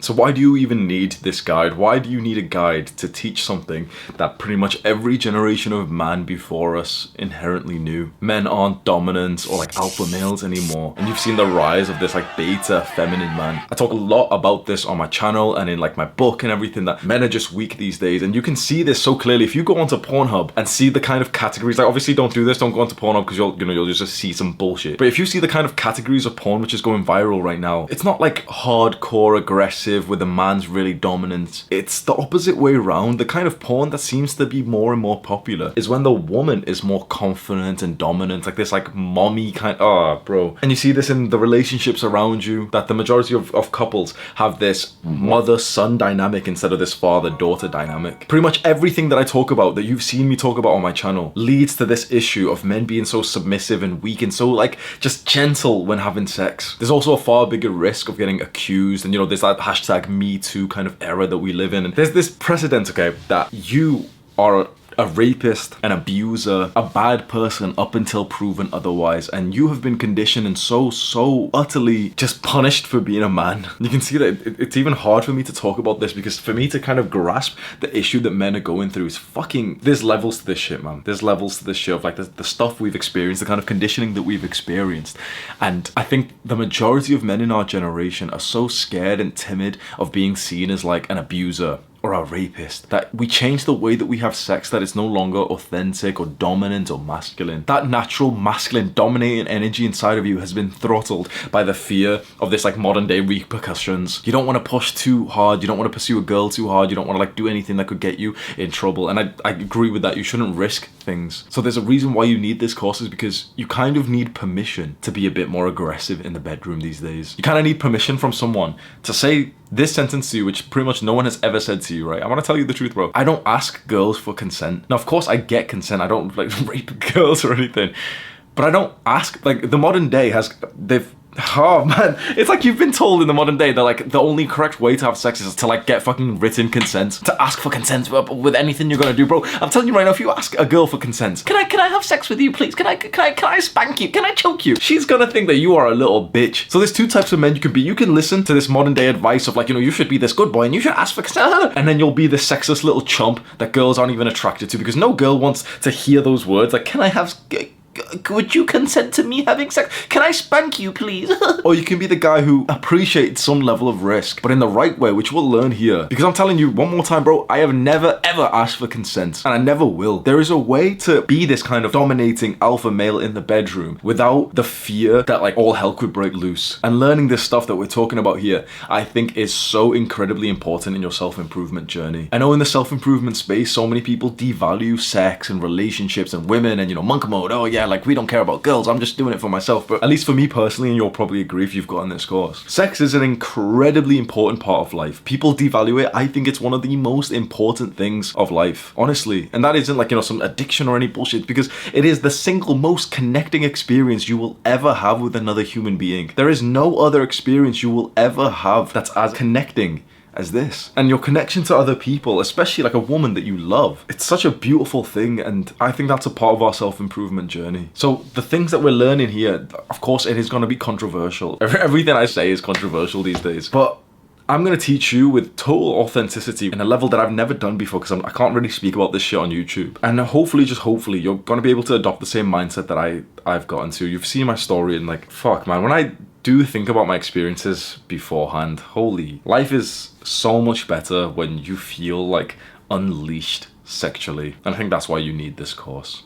So why do you even need this guide? Why do you need a guide to teach something that pretty much every generation of man before us inherently knew? Men aren't dominant or like alpha males anymore. And you've seen the rise of this like beta feminine man. I talk a lot about this on my channel and in like my book and everything, that men are just weak these days. And you can see this so clearly if you go onto Pornhub and see the kind of categories, like obviously don't do this, don't go onto Pornhub because you'll just see some bullshit. But if you see the kind of categories of porn which is going viral right now, it's not like hardcore aggressive where the man's really dominant. It's the opposite way around. The kind of porn that seems to be more and more popular is when the woman is more confident and dominant, like this like mommy kind, bro. And you see this in the relationships around you, that the majority of couples have this mother-son dynamic instead of this father-daughter dynamic. Pretty much everything that I talk about, that you've seen me talk about on my channel, leads to this issue of men being so submissive and weak and so like just gentle when having sex. There's also a far bigger risk of getting accused, and there's that hashtag Me Too kind of era that we live in. And there's this precedent, okay, that you are a rapist, an abuser, a bad person up until proven otherwise, and you have been conditioned and so utterly just punished for being a man. You can see that it's even hard for me to talk about this, because for me to kind of grasp the issue that men are going through is fucking, there's levels to this shit, man. There's levels to this shit of like the stuff we've experienced, the kind of conditioning that we've experienced. And I think the majority of men in our generation are so scared and timid of being seen as like an abuser or a rapist, that we change the way that we have sex, that it's no longer authentic or dominant or masculine. That natural masculine dominating energy inside of you has been throttled by the fear of this like modern day repercussions. You don't want to push too hard, you don't want to pursue a girl too hard, you don't want to like do anything that could get you in trouble. And I agree with that. You shouldn't risk things. So there's a reason why you need this course, is because you kind of need permission to be a bit more aggressive in the bedroom these days. You kind of need permission from someone to say this sentence to you, which pretty much no one has ever said to you, right? I want to tell you the truth, bro. I don't ask girls for consent. Now, of course, I get consent. I don't like rape girls or anything, but I don't ask. Like the modern day oh man, it's like you've been told in the modern day that like the only correct way to have sex is to like get fucking written consent, to ask for consent with anything you're gonna do, bro. I'm telling you right now, if you ask a girl for consent, can I have sex with you, please? Can I spank you? Can I choke you? She's gonna think that you are a little bitch. So there's two types of men you can be. You can listen to this modern day advice of like, you should be this good boy and you should ask for consent, and then you'll be this sexist little chump that girls aren't even attracted to, because no girl wants to hear those words like, can I have, would you consent to me having sex? Can I spank you, please? Or you can be the guy who appreciates some level of risk, but in the right way, which we'll learn here. Because I'm telling you one more time, bro, I have never ever asked for consent, and I never will. There is a way to be this kind of dominating alpha male in the bedroom without the fear that like all hell could break loose. And learning this stuff that we're talking about here, I think is so incredibly important in your self-improvement journey. I know in the self-improvement space, so many people devalue sex and relationships and women and monk mode. Oh yeah, like we don't care about girls, I'm just doing it for myself. But at least for me personally, and you'll probably agree if you've gotten this course, sex is an incredibly important part of life. People devalue it. I think it's one of the most important things of life, honestly. And that isn't like some addiction or any bullshit, because it is the single most connecting experience you will ever have with another human being. There is no other experience you will ever have that's as connecting as this. And your connection to other people, especially like a woman that you love, it's such a beautiful thing, and I think that's a part of our self-improvement journey. So the things that we're learning here, of course it is going to be controversial. Everything I say is controversial these days, but I'm going to teach you with total authenticity in a level that I've never done before, because I can't really speak about this shit on YouTube. And hopefully, just hopefully, you're going to be able to adopt the same mindset that I've gotten to. You've seen my story, and like, fuck man, when I do think about my experiences beforehand, holy, life is so much better when you feel like unleashed sexually. And I think that's why you need this course.